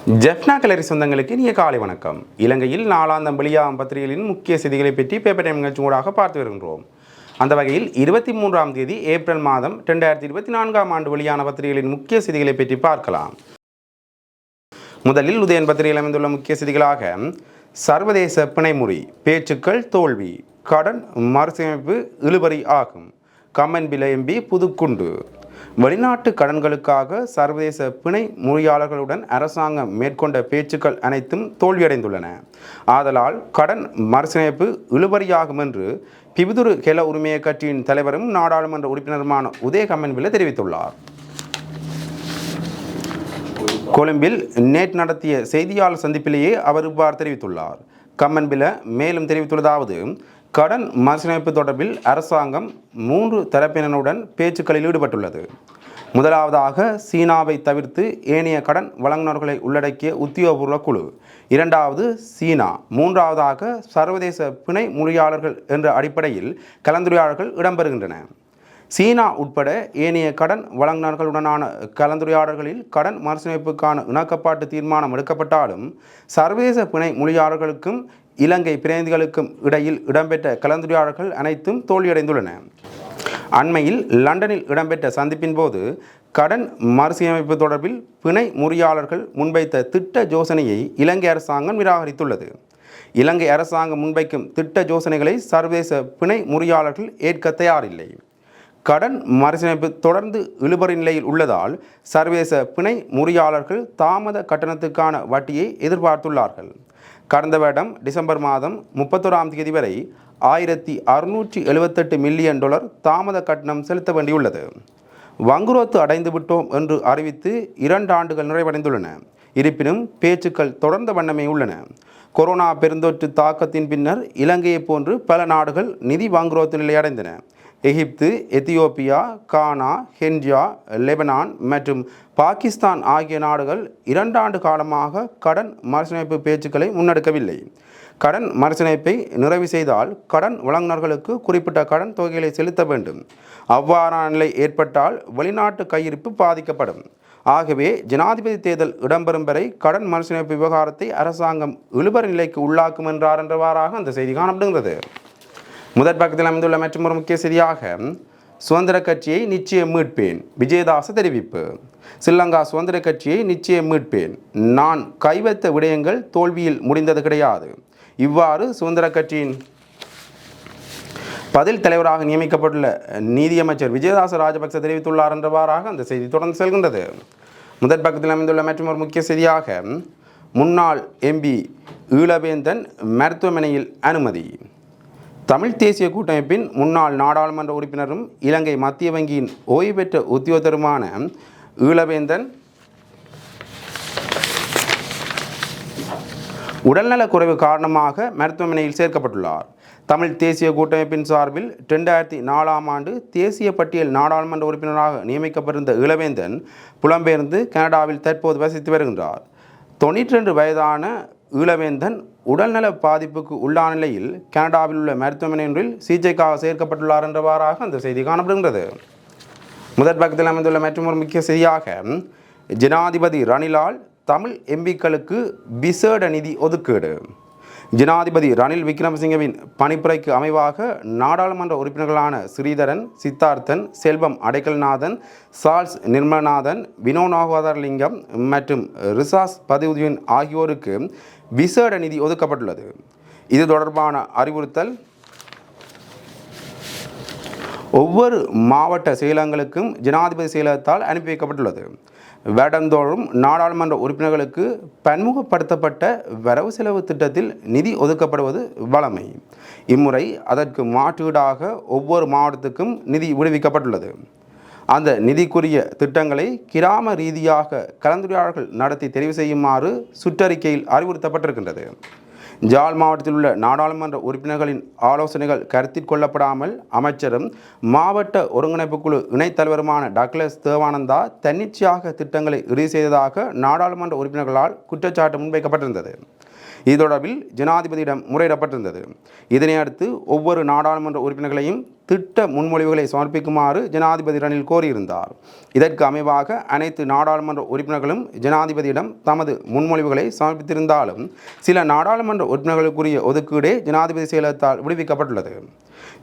ஜெஃப்னா கலரி சொந்தங்களுக்கு இனிய காலை வணக்கம். இலங்கையில் நாளாந்தம் வெளியாகும் பத்திரிகைகளின் முக்கிய செய்திகளை பற்றி பேப்பர் டைம் நிகழ்ச்சி ஊடாக பார்த்து வருகின்றோம். அந்த வகையில் 23ஆம் தேதி ஏப்ரல் மாதம் 2024ஆம் ஆண்டு வெளியான பத்திரிகைகளின் முக்கிய செய்திகளை பற்றி பார்க்கலாம். முதலில் உதயன் பத்திரிகையில் அமைந்துள்ள முக்கிய செய்திகளாக சர்வதேச பிணைமுறி பேச்சுக்கள் தோல்வி, கடன் மறுசீரமைப்பு இழுபறி ஆகும், கம்மன் பில எம்பி புதுக்குண்டு, வெளிநாட்டு கடன்களுக்காக சர்வதேச பிணை முறியாளர்களுடன் அரசாங்கம் மேற்கொண்ட பேச்சுக்கள் அனைத்தும் தோல்வியடைந்துள்ளன. ஆதலால் கடன் மறுசீரமைப்பு இழுபறியாகும் என்று பிபிதுரு கெல உரிமைய கட்சியின் தலைவரும் நாடாளுமன்ற உறுப்பினருமான உதய கம்மன்பில தெரிவித்துள்ளார். கொழும்பில் நேற்று நடத்திய செய்தியாளர் சந்திப்பிலேயே அவர் இவ்வாறு தெரிவித்துள்ளார். கம்மன்பில மேலும் தெரிவித்துள்ளதாவது, கடன் மறுசீரமைப்பு தொடர்பில் அரசாங்கம் 3 தரப்பினருடன் பேச்சுக்களில் ஈடுபட்டுள்ளது. முதலாவதாக சீனாவை தவிர்த்து ஏனைய கடன் வழங்குநர்களை உள்ளடக்கிய உத்தியோகபூர்வ குழு, இரண்டாவது சீனா, மூன்றாவதாக சர்வதேச பிணை முறியாளர்கள் என்ற அடிப்படையில் கலந்துரையாடல்கள் இடம்பெறுகின்றன. சீனா உட்பட ஏனைய கடன் வழங்குநர்களுடனான கலந்துரையாடல்களில் கடன் மறுசீரமைப்புக்கான இணக்கப்பாட்டு தீர்மானம் எடுக்கப்பட்டாலும் சர்வதேச பிணை முறியாளர்களுக்கும் இலங்கை பிரதிநிதிகளுக்கும் இடையில் இடம்பெற்ற கலந்துரையாடல்கள் அனைத்தும் தோல்வியடைந்துள்ளன. அண்மையில் லண்டனில் இடம்பெற்ற சந்திப்பின் போது கடன் மறுசீரமைப்பு தொடர்பில் பிணை முறியாளர்கள் முன்வைத்த திட்ட யோசனையை இலங்கை அரசாங்கம் நிராகரித்துள்ளது. இலங்கை அரசாங்கம் முன்வைக்கும் திட்ட யோசனைகளை சர்வதேச பிணை முறியாளர்கள் ஏற்க தயாரில்லை. கடன் மறுசீரமைப்பு தொடர்ந்து இழுபறி நிலையில் உள்ளதால் சர்வதேச பிணை முறியாளர்கள் தாமத கட்டணத்துக்கான வட்டியை எதிர்பார்த்துள்ளார்கள். கடந்த வருடம் டிசம்பர் மாதம் 31ஆம் தேதி வரை $1678 மில்லியன் தாமத கட்டணம் செலுத்த வேண்டியுள்ளது. வங்குரோத்து அடைந்து விட்டோம் என்று அறிவித்து 2 ஆண்டுகள் நிறைவடைந்துள்ளன. இருப்பினும் பேச்சுக்கள் தொடர்ந்த வண்ணமே உள்ளன. கொரோனா பெருந்தொற்று தாக்கத்தின் பின்னர் இலங்கையை போன்று பல நாடுகள் நிதி வங்குரோத்து நிலை அடைந்தன. எகிப்து, எத்தியோப்பியா, கானா, கென்யா, லெபனான் மற்றும் பாகிஸ்தான் ஆகிய நாடுகள் 2 ஆண்டு காலமாக கடன் மறுசீரமைப்பு பேச்சுக்களை முன்னெடுக்கவில்லை. கடன் மறுசீரமைப்பை நிறைவு செய்தால் கடன் வழங்குநர்களுக்கு குறிப்பிட்ட கடன் தொகைகளை செலுத்த வேண்டும். அவ்வாறான நிலை ஏற்பட்டால் வெளிநாட்டு கையிருப்பு பாதிக்கப்படும். ஆகவே ஜனாதிபதி தேர்தல் இடம்பெறும் வரை கடன் மறுசீரமைப்பு விவகாரத்தை அரசாங்கம் இழுபறி நிலைக்கு உள்ளாக்கும் என்றவாறாக அந்த செய்தி காணப்படுகிறது. முதற் பக்கத்தில் அமைந்துள்ள மற்றொரு முக்கிய செய்தியாக சுதந்திர கட்சியை நிச்சயம் மீட்பேன், விஜயதாச தெரிவிப்பு. ஸ்ரீலங்கா சுதந்திர கட்சியை நிச்சயம் மீட்பேன், நான் கைவைத்த விடயங்கள் தோல்வியில் முடிந்தது கிடையாது. இவ்வாறு சுதந்திர கட்சியின் பதில் தலைவராக நியமிக்கப்பட்டுள்ள நீதியமைச்சர் விஜயதாச ராஜபக்ச தெரிவித்துள்ளார் என்றவாறாக அந்த செய்தி தொடர்ந்து செல்கின்றது. முதற் பக்கத்தில் அமைந்துள்ள மற்றொரு முக்கிய செய்தியாக முன்னாள் எம்பி ஈழவேந்தன் மருத்துவமனையில் அனுமதி. தமிழ் தேசிய கூட்டமைப்பின் முன்னாள் நாடாளுமன்ற உறுப்பினரும் இலங்கை மத்திய வங்கியின் ஓய்வு பெற்ற உத்தியோகத்தருமான ஈழவேந்தன் உடல்நலக் குறைவு காரணமாக மருத்துவமனையில் சேர்க்கப்பட்டுள்ளார். தமிழ் தேசிய கூட்டமைப்பின் சார்பில் 2004ஆம் ஆண்டு தேசிய பட்டியல் நாடாளுமன்ற உறுப்பினராக நியமிக்கப்பட்டிருந்த ஈழவேந்தன் புலம்பெயர்ந்து கனடாவில் தற்போது வசித்து வருகின்றார். 92 வயதான ஈழவேந்தன் உடல்நல பாதிப்புக்கு உள்ளான நிலையில் கனடாவில் உள்ள மருத்துவமனை ஒன்றில் சிகிச்சைக்காக சேர்க்கப்பட்டுள்ளார் என்றவாறாக அந்த செய்தி காணப்படுகின்றது. முதற் பக்கத்தில் அமைந்துள்ள மற்றொரு முக்கிய செய்தியாக ஜனாதிபதி ரணிலால் தமிழ் எம்பிக்களுக்கு விசேட நிதி ஒதுக்கீடு. ஜனாதிபதி ரணில் விக்ரமசிங்கவின் பணிப்புரைக்கு அமைவாக நாடாளுமன்ற உறுப்பினர்களான ஸ்ரீதரன், சித்தார்த்தன், செல்வம் அடைக்கல்நாதன், சார்ல்ஸ் நிர்மலநாதன், வினோநாகவதர்லிங்கம் மற்றும் ரிசாஸ் பதியுதீன் ஆகியோருக்கு விசேட நிதி ஒதுக்கப்பட்டுள்ளது. இது தொடர்பான அறிவுறுத்தல் ஒவ்வொரு மாவட்ட செயலகங்களுக்கும் ஜனாதிபதி செயலகத்தால் அனுப்பி வைக்கப்பட்டுள்ளது. வருடந்தோறும் நாடாளுமன்ற உறுப்பினர்களுக்கு பன்முகப்படுத்தப்பட்ட வரவு செலவு திட்டத்தில் நிதி ஒதுக்கப்படுவது வழமை. இம்முறை அதற்கு மாற்றீடாக ஒவ்வொரு மாவட்டத்துக்கும் நிதி விடுவிக்கப்பட்டுள்ளது. அந்த நிதிக்குரிய திட்டங்களை கிராம ரீதியாக கலந்துரையாடல்கள் நடத்தி தெரிவு செய்யுமாறு சுற்றறிக்கையில் அறிவுறுத்தப்பட்டிருக்கின்றது. ஜாழ் மாவட்டத்தில் உள்ள நாடாளுமன்ற உறுப்பினர்களின் ஆலோசனைகள் கருத்தில் கொள்ளப்படாமல் அமைச்சரும் மாவட்ட ஒருங்கிணைப்பு குழு இணைத்தலைவருமான டக்ளஸ் தேவானந்தா தன்னிச்சையாக திட்டங்களை இறுதி செய்ததாக நாடாளுமன்ற உறுப்பினர்களால் குற்றச்சாட்டு முன்வைக்கப்பட்டிருந்தது. இது தொடர்பில் ஜனாதிபதியிடம் முறையிடப்பட்டிருந்தது. இதனையடுத்து ஒவ்வொரு நாடாளுமன்ற உறுப்பினர்களையும் திட்ட முன்மொழிவுகளை சமர்ப்பிக்குமாறு ஜனாதிபதி ரணில் கோரியிருந்தார். இதற்கு அமைவாக அனைத்து நாடாளுமன்ற உறுப்பினர்களும் ஜனாதிபதியிடம் தமது முன்மொழிவுகளை சமர்ப்பித்திருந்தாலும் சில நாடாளுமன்ற உறுப்பினர்களுக்குரிய ஒதுக்கீடே ஜனாதிபதி செயலகத்தால் விடுவிக்கப்பட்டுள்ளது.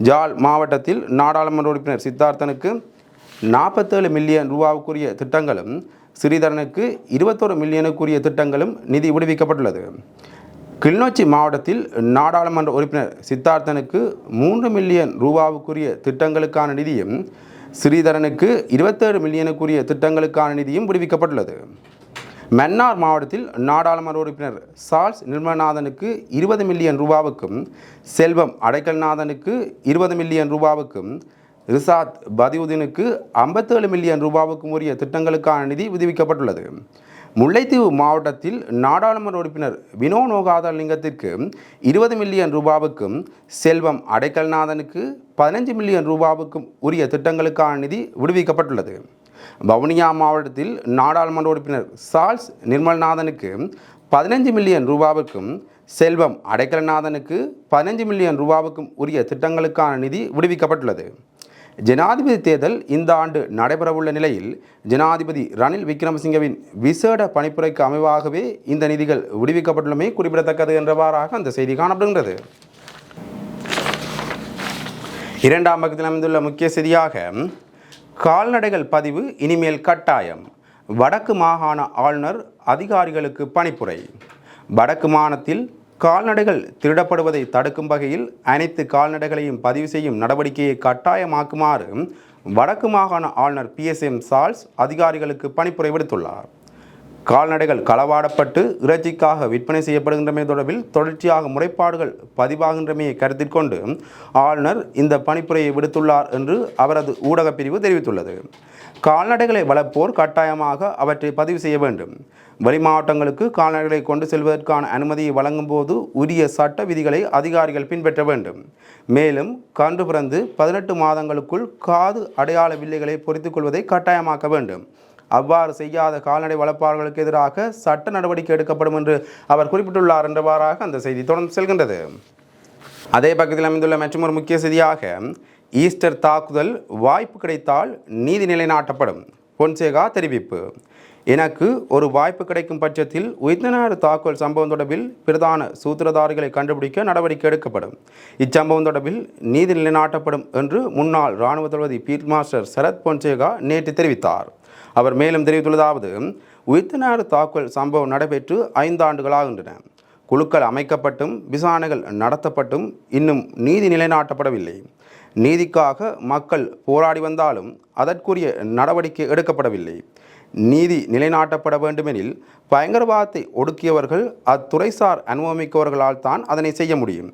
ஜாழ் மாவட்டத்தில் நாடாளுமன்ற உறுப்பினர் சித்தார்த்தனுக்கு 47 மில்லியன் ரூபாவுக்குரிய திட்டங்களும் ஸ்ரீதரனுக்கு 21 மில்லியனுக்குரிய திட்டங்களும் நிதி விடுவிக்கப்பட்டுள்ளது. கிளிநொச்சி மாவட்டத்தில் நாடாளுமன்ற உறுப்பினர் சித்தார்த்தனுக்கு 3 மில்லியன் ரூபாவுக்குரிய திட்டங்களுக்கான நிதியும் ஸ்ரீதரனுக்கு 27 மில்லியனுக்குரிய திட்டங்களுக்கான நிதியும் விடுவிக்கப்பட்டுள்ளது. மன்னார் மாவட்டத்தில் நாடாளுமன்ற உறுப்பினர் சார்ல்ஸ் நிர்மலநாதனுக்கு 20 மில்லியன் ரூபாவுக்கும் செல்வம் அடைக்கல்நாதனுக்கு 20 மில்லியன் ரூபாவுக்கும் ரிசாத் பதியுதீனுக்கு 57 மில்லியன் ரூபாவுக்கும் உரிய திட்டங்களுக்கான நிதி விடுவிக்கப்பட்டுள்ளது. முல்லைத்தீவு மாவட்டத்தில் நாடாளுமன்ற உறுப்பினர் வினோ நோகாதலிங்கத்திற்கு 20 மில்லியன் ரூபாவுக்கும் செல்வம் அடைக்கல்நாதனுக்கு 15 மில்லியன் ரூபாவுக்கும் உரிய திட்டங்களுக்கான நிதி விடுவிக்கப்பட்டுள்ளது. வவுனியா மாவட்டத்தில் நாடாளுமன்ற உறுப்பினர் சார்ல்ஸ் நிர்மல்நாதனுக்கு 15 மில்லியன் ரூபாவுக்கும் செல்வம் அடைக்கலநாதனுக்கு 15 மில்லியன் ரூபாவுக்கும் உரிய திட்டங்களுக்கான நிதி விடுவிக்கப்பட்டுள்ளது. ஜனாதிபதி தேர்தல் இந்த ஆண்டு நடைபெறவுள்ள நிலையில் ஜனாதிபதி ரணில் விக்ரமசிங்கவின் விசேட பணிப்புரைக்கு அமைவாகவே இந்த நிதிகள் விடுவிக்கப்பட்டுள்ளமை குறிப்பிடத்தக்கது என்றவாறாக அந்த செய்தி காணப்படுகின்றது. இரண்டாம் பக்கத்தில் அமைந்துள்ள முக்கிய செய்தியாக கால்நடைகள் பதிவு இனிமேல் கட்டாயம், வடக்கு மாகாண ஆளுநர் அதிகாரிகளுக்கு பணிப்புரை. வடக்கு மாகாணத்தில் கால்நடைகள் திருடப்படுவதை தடுக்கும் வகையில் அனைத்து கால்நடைகளையும் பதிவு செய்யும் நடவடிக்கையை கட்டாயமாக்குமாறு வடக்கு மாகாண ஆளுநர் PSM சார்ல்ஸ் அதிகாரிகளுக்கு பணிப்புரை விடுத்துள்ளார். கால்நடைகள் களவாடப்பட்டு இறைச்சிக்காக விற்பனை செய்யப்படுகின்றமை தொடர்பில் தொடர்ச்சியாக முறைப்பாடுகள் பதிவாகின்றமையை கருத்தில் கொண்டு ஆளுநர் இந்த பணிப்புரையை விடுத்துள்ளார் என்று அவரது ஊடகப் பிரிவு தெரிவித்துள்ளது. கால்நடைகளை வளர்ப்போர் கட்டாயமாக அவற்றை பதிவு செய்ய வேண்டும். வெளி மாவட்டங்களுக்கு கால்நடைகளை கொண்டு செல்வதற்கான அனுமதியை வழங்கும் போது உரிய சட்ட விதிகளை அதிகாரிகள் பின்பற்ற வேண்டும். மேலும் கன்று பிறந்து 18 மாதங்களுக்குள் காது அடையாள வில்லைகளை பொறித்துக் கொள்வதை கட்டாயமாக்க வேண்டும். அவ்வாறு செய்யாத கால்நடை வளர்ப்பாளர்களுக்கு எதிராக சட்ட நடவடிக்கை எடுக்கப்படும் என்று அவர் குறிப்பிட்டுள்ளார் என்றவாறாக அந்த செய்தி தொடர்ந்து செல்கின்றது. அதே பக்கத்தில் அமைந்துள்ள மற்றொரு முக்கிய செய்தியாக ஈஸ்டர் தாக்குதல் வாய்ப்பு கிடைத்தால் நீதி நிலைநாட்டப்படும், பொன்சேகா தெரிவிப்பு. எனக்கு ஒரு வாய்ப்பு கிடைக்கும் பட்சத்தில் உயிர்த்தனாறு தாக்குதல் சம்பவம் தொடர்பில் பிரதான சூத்திரதாரிகளை கண்டுபிடிக்க நடவடிக்கை எடுக்கப்படும். இச்சம்பவம் தொடர்பில் நீதி நிலைநாட்டப்படும் என்று முன்னாள் இராணுவ தளபதி ஃபீல்ட் மாஸ்டர் சரத் பொன்சேகா நேற்று தெரிவித்தார். அவர் மேலும் தெரிவித்துள்ளதாவது, உயிர்த்தனாறு தாக்குதல் சம்பவம் நடைபெற்று 5 ஆண்டுகளாகின்றன. குழுக்கள் அமைக்கப்பட்டும் விசாரணைகள் நடத்தப்பட்டும் இன்னும் நீதி நிலைநாட்டப்படவில்லை. நீதிக்காக மக்கள் போராடி வந்தாலும் அதற்குரிய நடவடிக்கை எடுக்கப்படவில்லை. நீதி நிலைநாட்டப்பட வேண்டுமெனில் பயங்கரவாதத்தை ஒடுக்கியவர்கள் அத்துறைசார் அனுபவமிக்கவர்களால் தான் அதனை செய்ய முடியும்.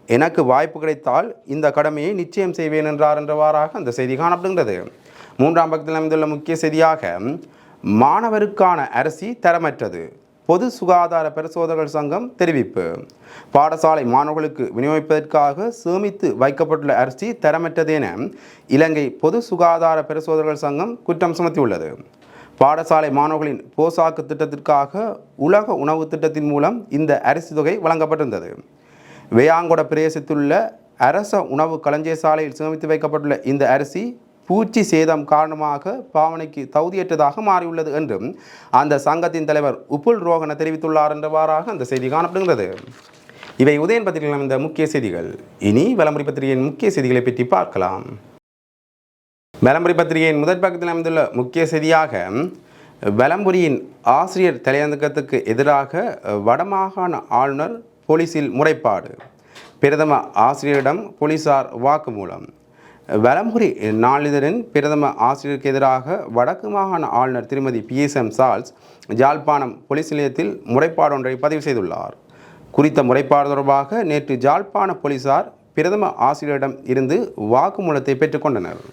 எனக்கு வாய்ப்பு கிடைத்தால் இந்த கடமையை நிச்சயம் செய்வேன் என்றார் என்றவாறாக அந்த செய்தி காணப்படுகின்றது. மூன்றாம் பக்கத்தில் அமைந்துள்ள முக்கிய செய்தியாக மாணவருக்கான அரிசி தரமற்றது, பொது சுகாதார பரிசோதகர்கள் சங்கம் தெரிவிப்பு. பாடசாலை மாணவர்களுக்கு விநியோகிப்பதற்காக சேமித்து வைக்கப்பட்டுள்ள அரிசி தரமற்றது என இலங்கை பொது சுகாதார பரிசோதகர்கள் சங்கம் குற்றம் சுமத்தியுள்ளது. பாடசாலை மாணவர்களின் போசாக்கு திட்டத்திற்காக உலக உணவு திட்டத்தின் மூலம் இந்த அரிசி தொகை வழங்கப்பட்டிருந்தது. வேயாங்கொட பிரதேசத்திலுள்ள அரச உணவு களஞ்சியசாலையில் சேமித்து வைக்கப்பட்டுள்ள இந்த அரிசி பூச்சி சேதம் காரணமாக பாவனைக்கு தகுதியற்றதாக மாறியுள்ளது என்றும் அந்த சங்கத்தின் தலைவர் உப்புல் ரோகன தெரிவித்துள்ளார் என்றவாறாக அந்த செய்தி காணப்படுகிறது. இவை உதயன் பத்திரிகையில் அமைந்த முக்கிய செய்திகள். இனி வலம்புரி பத்திரிகையின் முக்கிய செய்திகளை பற்றி பார்க்கலாம். வலம்புரி பத்திரிகையின் முதற் பக்கத்தில் அமைந்துள்ள முக்கிய செய்தியாக வலம்புரியின் ஆசிரியர் தலையங்கத்துக்கு எதிராக வடமாகாண ஆளுநர் போலீசில் முறைப்பாடு, பிரதம ஆசிரியரிடம் போலீசார் வாக்குமூலம். வலம்புரி நாளிதழின் பிரதம ஆசிரியருக்கு எதிராக வடக்கு மாகாண ஆளுநர் திருமதி PSM சார்ல்ஸ் ஜாழ்ப்பாணம் போலீஸ் நிலையத்தில் முறைப்பாடு ஒன்றை பதிவு செய்துள்ளார். குறித்த முறைப்பாடு தொடர்பாக நேற்று ஜாழ்ப்பாண போலீசார் பிரதம ஆசிரியரிடம் இருந்து வாக்குமூலத்தை பெற்றுக்கொண்டனர்.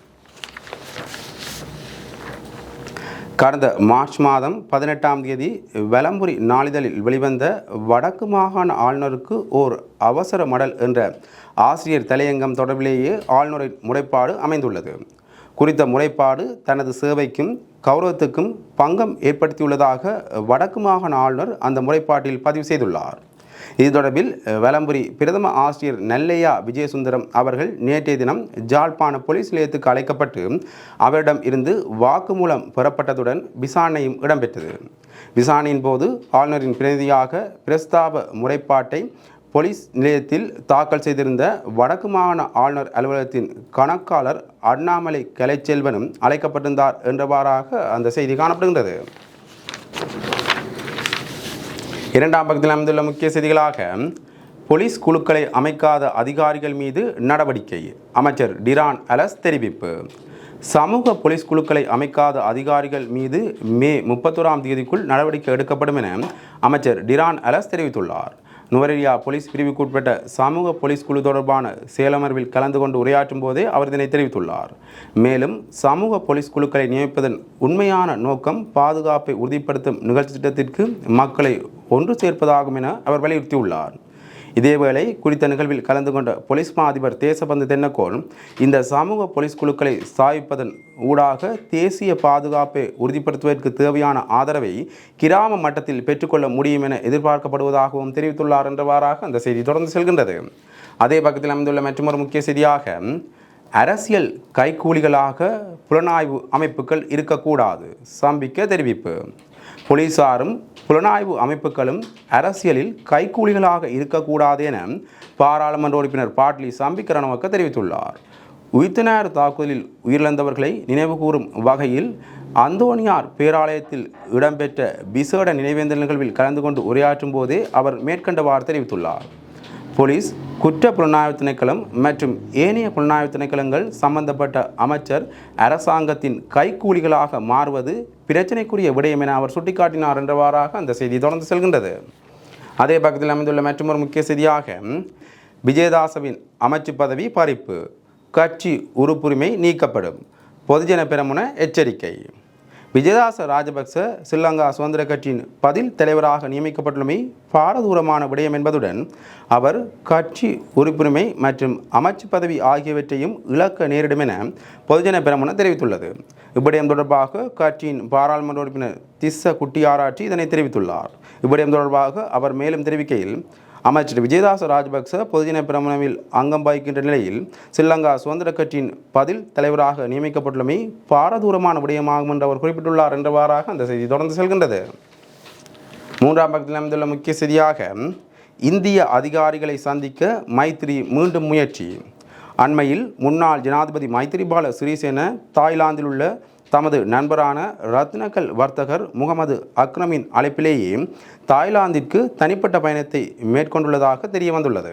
கடந்த மார்ச் மாதம் 18ஆம் தேதி வலம்புரி நாளிதழில் வெளிவந்த வடக்கு மாகாண ஆளுநருக்கு ஓர் அவசர மடல் என்ற ஆசிரியர் தலையங்கம் தொடர்பிலேயே ஆளுநரின் முறைப்பாடு அமைந்துள்ளது. குறித்த முறைப்பாடு தனது சேவைக்கும் கௌரவத்துக்கும் பங்கம் ஏற்படுத்தியுள்ளதாக வடக்கு மாகாண ஆளுநர் அந்த முறைப்பாட்டில் பதிவு செய்துள்ளார். இது தொடர்பில் வலம்புரி பிரதம ஆசிரியர் நல்லையா விஜயசுந்தரம் அவர்கள் நேற்றைய தினம் ஜாழ்ப்பாண போலீஸ் நிலையத்துக்கு அழைக்கப்பட்டு அவரிடம் இருந்து வாக்குமூலம் பெறப்பட்டதுடன் விசாரணையும் இடம்பெற்றது. விசாரணையின் போது ஆளுநரின் பிரதிநிதியாக பிரஸ்தாப முறைப்பாட்டை போலீஸ் நிலையத்தில் தாக்கல் செய்திருந்த வடக்கு மாகாண ஆளுநர் அலுவலகத்தின் கணக்காளர் அண்ணாமலை கலைச்செல்வனும் அழைக்கப்பட்டிருந்தார் என்றவாறாக அந்த செய்தி காணப்படுகின்றது. இரண்டாம் பக்கத்தில் அமைந்துள்ள முக்கிய செய்திகளாக போலீஸ் குழுக்களை அமைக்காத அதிகாரிகள் மீது நடவடிக்கை, அமைச்சர் டிரான் அலஸ் தெரிவிப்பு. சமூக போலீஸ் குழுக்களை அமைக்காத அதிகாரிகள் மீது மே 31ஆம் தேதிக்குள் நடவடிக்கை எடுக்கப்படும் என அமைச்சர் டிரான் அலஸ் தெரிவித்துள்ளார். நுவரெலியா போலீஸ் பிரிவுக்குட்பட்ட சமூக போலீஸ் குழு தொடர்பான செயலமர்வில் கலந்து கொண்டு உரையாற்றும் போதே அவர் இதனை தெரிவித்துள்ளார். மேலும் சமூக போலீஸ் குழுக்களை நியமிப்பதன் உண்மையான நோக்கம் பாதுகாப்பை உறுதிப்படுத்தும் நிகழ்ச்சி திட்டத்திற்கு மக்களை ஒன்று சேர்ப்பதாகும் என அவர் வலியுறுத்தியுள்ளார். இதேவேளை குறித்த நிகழ்வில் கலந்து கொண்ட போலீஸ் மா அதிபர் தேசபந்து தென்னக்கோன் இந்த சமூக போலீஸ் குழுக்களை ஸ்தாபிப்பதன் ஊடாக தேசிய பாதுகாப்பை உறுதிப்படுத்துவதற்கு தேவையான ஆதரவை கிராம மட்டத்தில் பெற்றுக்கொள்ள முடியும் என எதிர்பார்க்கப்படுவதாகவும் தெரிவித்துள்ளார் என்றவாறாக அந்த செய்தி தொடர்ந்து செல்கின்றது. அதே பக்கத்தில் அமைந்துள்ள மற்றொரு முக்கிய செய்தியாக அரசியல் கைக்கூலிகளாக புலனாய்வு அமைப்புகள் இருக்கக்கூடாது, சம்பிக்க தெரிவிப்பு. போலீசாரும் புலனாய்வு அமைப்புகளும் அரசியலில் கைக்கூலிகளாக இருக்கக்கூடாது என பாராளுமன்ற உறுப்பினர் பாட்லி சம்பிக்க ரணவக்க தெரிவித்துள்ளார். உயிர்த்தினார் தாக்குதலில் உயிரிழந்தவர்களை நினைவுகூரும் வகையில் அந்தோனியார் பேராலயத்தில் இடம்பெற்ற விசேட நினைவேந்தல் நிகழ்வில் கலந்து கொண்டு உரையாற்றும் போதே அவர் மேற்கண்டவாறு தெரிவித்துள்ளார். போலீஸ், குற்ற புலனாய்வு திணைக்களம் மற்றும் ஏனைய புலனாய்வு திணைக்களங்கள் சம்பந்தப்பட்ட அமைச்சர் அரசாங்கத்தின் கைக்கூலிகளாக மாறுவது பிரச்சினைக்குரிய விடயம் என அவர் சுட்டிக்காட்டினார் என்றவாறாக அந்த செய்தி தொடர்ந்து செல்கின்றது. அதே பக்கத்தில் அமைந்துள்ள மற்றொரு முக்கிய செய்தியாக விஜயதாசவின் அமைச்சு பதவி பறிப்பு, கட்சி உறுப்புரிமை நீக்கப்படும், பொதுஜன பெரமுன எச்சரிக்கை. விஜயதாச ராஜபக்ச ஸ்ரீலங்கா சுதந்திர கட்சியின் பதில் தலைவராக நியமிக்கப்பட்டுள்ளமை பாரதூரமான விடயம் என்பதுடன் அவர் கட்சி உறுப்புரிமை மற்றும் அமைச்சு பதவி ஆகியவற்றையும் இழக்க நேரிடும் என பொதுஜன பெரமுன தெரிவித்துள்ளது. இவ்விடயம் தொடர்பாக கட்சியின் பாராளுமன்ற உறுப்பினர் திஸ்ஸ குட்டியாராட்சி இதனை தெரிவித்துள்ளார். இவ்விடயம் தொடர்பாக அவர் மேலும் தெரிவிக்கையில், அமைச்சர் விஜயதாச ராஜபக்ச பொதுஜன பெரமுனவில் அங்கம் வகிக்கின்ற நிலையில் ஸ்ரீலங்கா சுதந்திர கட்சியின் பதில் தலைவராக நியமிக்கப்பட்டுள்ளமை பாரதூரமான விடயமாகும் என்று அவர் குறிப்பிட்டுள்ளார் என்றவாறாக அந்த செய்தி தொடர்ந்து செல்கின்றது. மூன்றாம் பக்கத்தில் அமைந்துள்ள முக்கிய செய்தியாக இந்திய அதிகாரிகளை சந்திக்க மைத்திரி மீண்டும் முயற்சி. அண்மையில் முன்னாள் ஜனாதிபதி மைத்திரிபால சிறிசேன தாய்லாந்தில் உள்ள தமது நண்பரான ரத்னகல் வர்த்தகர் முகமது அக்ரமின் அழைப்பிலேயே தாய்லாந்திற்கு தனிப்பட்ட பயணத்தை மேற்கொண்டுள்ளதாக தெரிய வந்துள்ளது.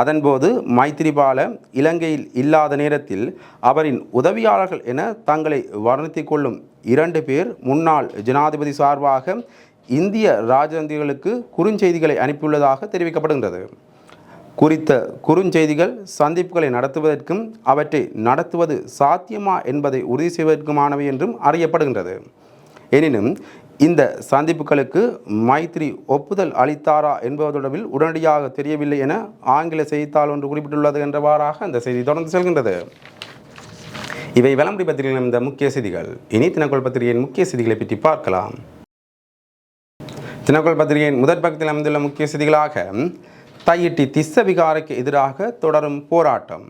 அதன்போது மைத்திரிபால இலங்கையில் இல்லாத நேரத்தில் அவரின் உதவியாளர்கள் என தங்களை வர்ணித்துக் கொள்ளும் 2 பேர் முன்னாள் ஜனாதிபதி சார்பாக இந்திய ராஜதந்திரிகளுக்கு குறுஞ்செய்திகளை அனுப்பியுள்ளதாக தெரிவிக்கப்படுகின்றது. குறித்த குறுஞ்செய்திகள் சந்திப்புகளை நடத்துவதற்கும் அவற்றை நடத்துவது சாத்தியமா என்பதை உறுதி செய்வதற்குமானவை என்றும் அறியப்படுகின்றது. எனினும் இந்த சந்திப்புகளுக்கு மைத்திரி ஒப்புதல் அளித்தாரா என்பது தொடர்பில் உடனடியாக தெரியவில்லை என ஆங்கில செய்தித்தாள் ஒன்று குறிப்பிட்டுள்ளது என்றவாறாக அந்த செய்தி தொடர்ந்து செல்கின்றது. இவை வலம்புரி பத்திரிகையில் இந்த முக்கிய செய்திகள். இனி தினக்குள் பத்திரிகையின் முக்கிய செய்திகளை பற்றி பார்க்கலாம். தினக்குள் பத்திரிகையின் முதற் பக்கத்தில் அமைந்துள்ள முக்கிய செய்திகளாக தையிட்டி திஸ்ஸ விகாரைக்கு எதிராக தொடரும் போராட்டம்.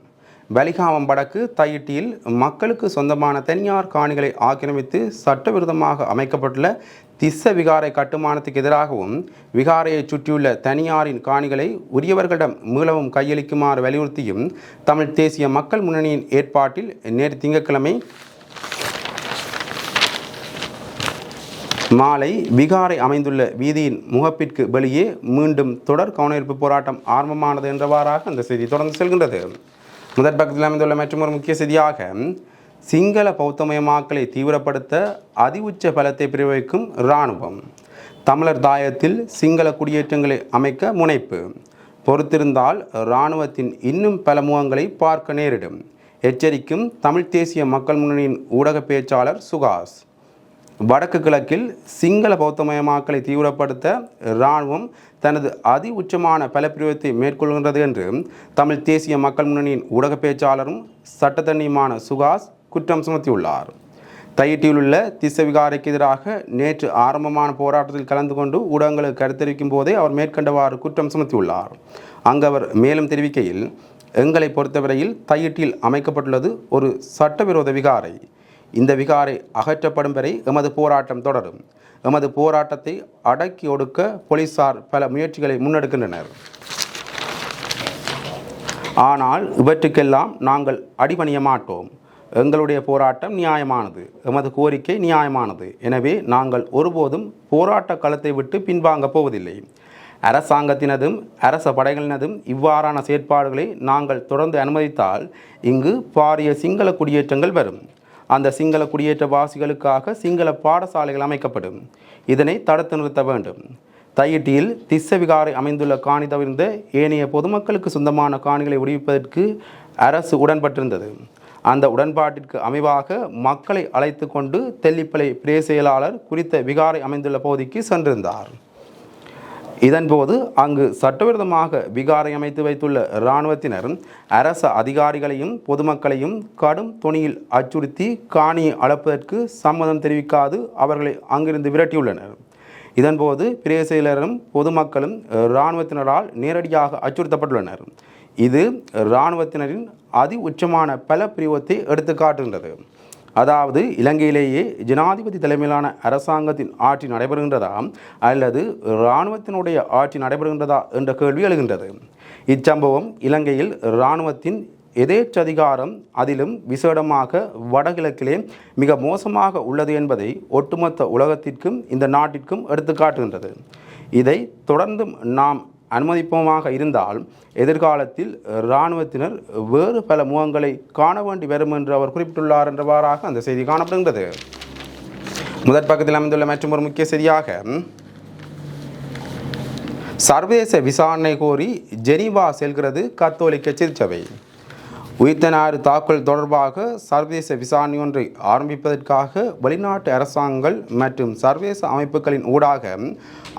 வலிகாமம் வடக்கு தையிட்டியில் மக்களுக்கு சொந்தமான தனியார் காணிகளை ஆக்கிரமித்து சட்டவிரோதமாக அமைக்கப்பட்டுள்ள திஸ்ஸ விகாரை கட்டுமானத்துக்கு எதிராகவும் விகாரையை சுற்றியுள்ள தனியாரின் காணிகளை உரியவர்களிடம் மீளவும் கையளிக்குமாறு வலியுறுத்தியும் தமிழ் தேசிய மக்கள் முன்னணியின் ஏற்பாட்டில் நேற்று திங்கட்கிழமை மாலை விகாரை அமைந்துள்ள வீதியின் முகப்பிற்கு வெளியே மீண்டும் தொடர் கவனஈர்ப்பு போராட்டம் ஆரம்பமானது என்றவாறாக அந்த செய்தி தொடர்ந்து செல்கின்றது. முதற் பக்கத்தில் அமைந்துள்ள மற்றொரு முக்கிய செய்தியாக சிங்கள பௌத்தமயமாக்கலை தீவிரப்படுத்த அதி உச்ச பலத்தை பிரயோகிக்கும் இராணுவம். தமிழர் தாயத்தில் சிங்கள குடியேற்றங்களை அமைக்க முனைப்பு. பொறுத்திருந்தால் இராணுவத்தின் இன்னும் பல முகங்களை பார்க்க நேரிடும், எச்சரிக்கும் தமிழ் தேசிய மக்கள் முன்னணியின் ஊடக பேச்சாளர் சுகாஸ். வடக்கு கிழக்கில் சிங்கள பௌத்தமயமாக்கலை தீவிரப்படுத்த இராணுவம் தனது அதி உச்சமான பலப்பிரயோகத்தை மேற்கொள்கின்றது என்று தமிழ் தேசிய மக்கள் முன்னணியின் ஊடக பேச்சாளரும் சட்டத்தண்ணியுமான சுகாஸ் குற்றம் சுமத்தியுள்ளார். தையிட்டியில் உள்ள திஸ்ஸவிகாரைக்கு எதிராக நேற்று ஆரம்பமான போராட்டத்தில் கலந்து கொண்டு ஊடகங்களுக்கு கருத்தரிக்கும் போதே அவர் மேற்கண்டவாறு குற்றம் சுமத்தியுள்ளார். அங்கு அவர் மேலும் தெரிவிக்கையில், எங்களை பொறுத்தவரையில் தையிட்டியில் அமைக்கப்பட்டுள்ளது ஒரு சட்டவிரோத விகாரை. இந்த விகாரை அகற்றப்படும் வரை எமது போராட்டம் தொடரும். எமது போராட்டத்தை அடக்கி ஒடுக்க போலீசார் பல முயற்சிகளை முன்னெடுக்கின்றனர். ஆனால் இவற்றுக்கெல்லாம் நாங்கள் அடிபணிய மாட்டோம். எங்களுடைய போராட்டம் நியாயமானது, எமது கோரிக்கை நியாயமானது. எனவே நாங்கள் ஒருபோதும் போராட்ட களத்தை விட்டு பின்வாங்கப் போவதில்லை. அரசாங்கத்தினதும் அரச படைகளினதும் இவ்வாறான செயற்பாடுகளை நாங்கள் தொடர்ந்து அனுமதித்தால் இங்கு பாரிய சிங்கள குடியேற்றங்கள் வரும். அந்த சிங்கள குடியேற்றவாசிகளுக்காக சிங்கள பாடசாலைகள் அமைக்கப்படும். இதனை தடுத்து நிறுத்த வேண்டும். தையிட்டியில் திஸ்ஸவிகாரை அமைந்துள்ள காணி தவிர்ந்த ஏனைய பொதுமக்களுக்கு சொந்தமான காணிகளை விடுவிப்பதற்கு அரசு உடன்பட்டிருந்தது. அந்த உடன்பாட்டிற்கு அமைவாக மக்களை அழைத்து கொண்டு தெல்லிப்பளை பிரதேச செயலாளர் குறித்த விகாரை அமைந்துள்ள பகுதிக்கு சென்றிருந்தார். இதன்போது அங்கு சட்டவிரோதமாக விகாரை அமைத்து வைத்துள்ள இராணுவத்தினர் அரச அதிகாரிகளையும் பொதுமக்களையும் கடும் தொனியில் அச்சுறுத்தி காணியை அளப்பதற்கு சம்மதம் தெரிவிக்காது அவர்களை அங்கிருந்து விரட்டியுள்ளனர். இதன்போது பிரதேச செயலரும் பொதுமக்களும் இராணுவத்தினரால் நேரடியாக அச்சுறுத்தப்பட்டுள்ளனர். இது இராணுவத்தினரின் அதி உச்சமான பல பிரிவத்தை எடுத்து காட்டுகின்றது. அதாவது இலங்கையிலேயே ஜனாதிபதி தலைமையிலான அரசாங்கத்தின் ஆட்சி நடைபெறுகின்றதா அல்லது இராணுவத்தினுடைய ஆட்சி நடைபெறுகின்றதா என்ற கேள்வி எழுகின்றது. இச்சம்பவம் இலங்கையில் இராணுவத்தின் எதேச்சதிகாரம், அதிலும் விசேடமாக வடகிழக்கிலே மிக மோசமாக உள்ளது என்பதை ஒட்டுமொத்த உலகத்திற்கும் இந்த நாட்டிற்கும் எடுத்து காட்டுகின்றது. இதை தொடர்ந்தும் நாம் அனுமதிப்போமாக இருந்தால் எதிர்காலத்தில் இராணுவத்தினர் வேறு பல முகங்களை காண வேண்டி வரும் என்று அவர் குறிப்பிட்டுள்ளார் என்றவாறாக அந்த செய்தி காணப்படுகின்றது. முதற் பக்கத்தில் அமைந்துள்ள மற்றொரு முக்கிய செய்தியாக, சர்வதேச விசாரணை கோரி ஜெனீவா செல்கிறது கத்தோலிக்க திருச்சபை. உயிர்த்தனாறு தாக்குதல் தொடர்பாக சர்வதேச விசாரணை ஒன்றை ஆரம்பிப்பதற்காக வெளிநாட்டு அரசாங்கங்கள் மற்றும் சர்வதேச அமைப்புகளின் ஊடாக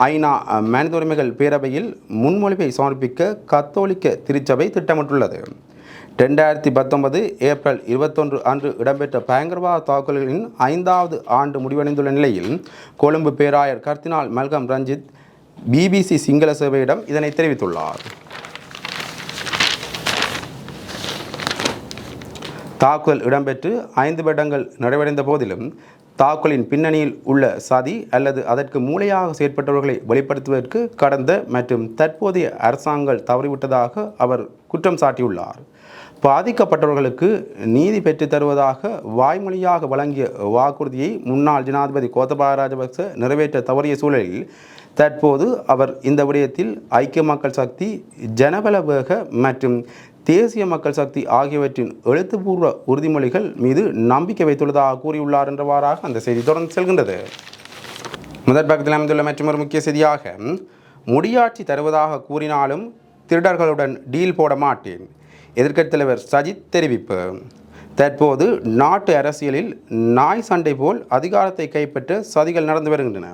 ஐநா மனித உரிமைகள் பேரவையில் முன்மொழிவை சமர்ப்பிக்க கத்தோலிக்க திருச்சபை திட்டமிட்டுள்ளது. 2019 ஏப்ரல் 21 அன்று இடம்பெற்ற பயங்கரவாத தாக்குதல்களின் 5வது ஆண்டு முடிவடைந்துள்ள நிலையில் கொழும்பு பேராயர் கர்தினால் மல்கம் ரஞ்சித் BBC சிங்கள சேவையிடம் இதனை தெரிவித்துள்ளார். தாக்குதல் இடம்பெற்று 5 வருடங்கள் நிறைவடைந்த போதிலும் தாக்குதலின் பின்னணியில் உள்ள சதி அல்லது அதற்கு மூளையாக செயற்பட்டவர்களை வெளிப்படுத்துவதற்கு கடந்த மற்றும் தற்போதைய அரசாங்கங்கள் தவறிவிட்டதாக அவர் குற்றம் சாட்டியுள்ளார். பாதிக்கப்பட்டவர்களுக்கு நீதி பெற்றுத் தருவதாக வாய்மொழியாக வழங்கிய வாக்குறுதியை முன்னாள் ஜனாதிபதி கோத்தபாய ராஜபக்ச நிறைவேற்ற தவறிய சூழலில் தற்போது அவர் இந்த விடயத்தில் ஐக்கிய மக்கள் சக்தி, ஜனபலவேக மற்றும் தேசிய மக்கள் சக்தி ஆகியவற்றின் எழுத்துப்பூர்வ உறுதிமொழிகள் மீது நம்பிக்கை வைத்துள்ளதாக கூறியுள்ளார் என்றவாறாக அந்த செய்தி தொடர்ந்து செல்கின்றது. முதற் பக்கத்தில் அமைந்துள்ள மற்றொரு முக்கிய செய்தியாக, முடியாட்சி தருவதாக கூறினாலும் திருடர்களுடன் டீல் போட மாட்டேன், எதிர்க்கட்சித் தலைவர் சஜித் தெரிவிப்பு. தற்போது நாட்டு அரசியலில் நாய் சண்டை போல் அதிகாரத்தை கைப்பற்ற சதிகள் நடந்து வருகின்றன.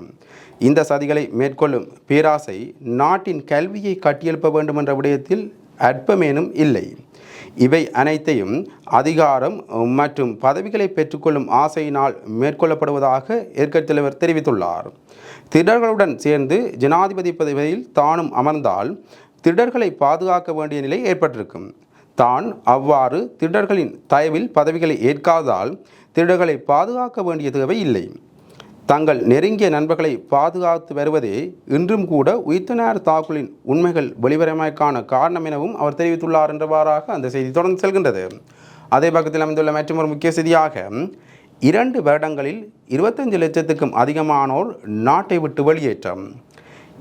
இந்த சதிகளை மேற்கொள்ளும் பேராசை நாட்டின் கல்வியை கட்டியெழுப்ப வேண்டும் என்ற விடயத்தில் அற்பமேனும் இல்லை. இவை அனைத்தையும் அதிகாரம் மற்றும் பதவிகளை பெற்றுக்கொள்ளும் ஆசையினால் மேற்கொள்ளப்படுவதாக எதிர்க்கட்சித் தலைவர் தெரிவித்துள்ளார். திருடர்களுடன் சேர்ந்து ஜனாதிபதி பதவியில் தானும் அமர்ந்தால் திருடர்களை பாதுகாக்க வேண்டிய நிலை ஏற்பட்டிருக்கும். தான் அவ்வாறு திருடர்களின் தயவில் பதவிகளை ஏற்காததால் திருடர்களை பாதுகாக்க வேண்டிய தேவை இல்லை. தங்கள் நெருங்கிய நண்பர்களை பாதுகாத்து வருவதே இன்றும் கூட உயிர்த்தனார் தாக்குதலின் உண்மைகள் வெளிவரமைக்கான காரணம் எனவும் அவர் தெரிவித்துள்ளார் என்றவாறாக அந்த செய்தி தொடர்ந்து செல்கின்றது. அதே பக்கத்தில் அமைந்துள்ள மற்றொரு முக்கிய செய்தியாக, 2 வருடங்களில் 25 லட்சத்துக்கும் அதிகமானோர் நாட்டை விட்டு வெளியேற்றம்.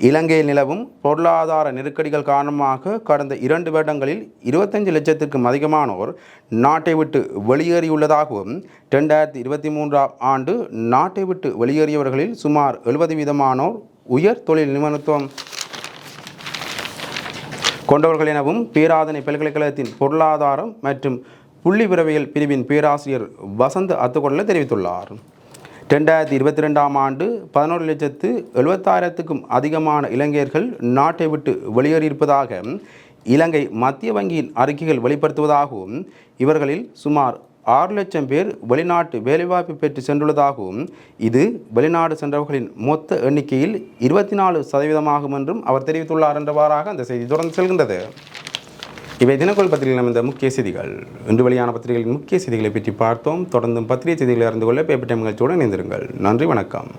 இலங்கையில் நிலவும் பொருளாதார நெருக்கடிகள் காரணமாக கடந்த 2 வருடங்களில் 25 லட்சத்திற்கும் அதிகமானோர் நாட்டை விட்டு வெளியேறியுள்ளதாகவும் 2023ஆம் ஆண்டு நாட்டை விட்டு வெளியேறியவர்களில் சுமார் 70% உயர் தொழில் நிபுணத்துவம் கொண்டவர்கள் எனவும் பேராதனை பல்கலைக்கழகத்தின் பொருளாதாரம் மற்றும் புள்ளிவிரவியல் பிரிவின் பேராசிரியர் வசந்த் அத்துக்கொள்ள தெரிவித்துள்ளார். 2022ஆம் ஆண்டு 11,76,000க்கும் அதிகமான இலங்கையர்கள் நாட்டை விட்டு வெளியேறியிருப்பதாக இலங்கை மத்திய வங்கியின் அறிக்கைகள் வெளிப்படுத்துவதாகவும் இவர்களில் சுமார் 6 லட்சம் பேர் வெளிநாட்டு வேலைவாய்ப்பு பெற்று சென்றுள்ளதாகவும் இது வெளிநாடு சென்றவர்களின் மொத்த எண்ணிக்கையில் 24% என்றும் அவர் தெரிவித்துள்ளார் என்றவாறாக அந்த செய்தி தொடர்ந்து செல்கின்றது. இவை தினக்குள் பத்திரிகையில் அமைந்த முக்கிய செய்திகள். இன்று வெளியான பத்திரிகைகளின் முக்கிய செய்திகளை பற்றி பார்த்தோம். தொடர்ந்தும் பத்திரிகை செய்திகளை அறிந்து கொள்ள பேப்பர் டைம் நிகழ்ச்சியோடு இணைந்திருங்கள். நன்றி, வணக்கம்.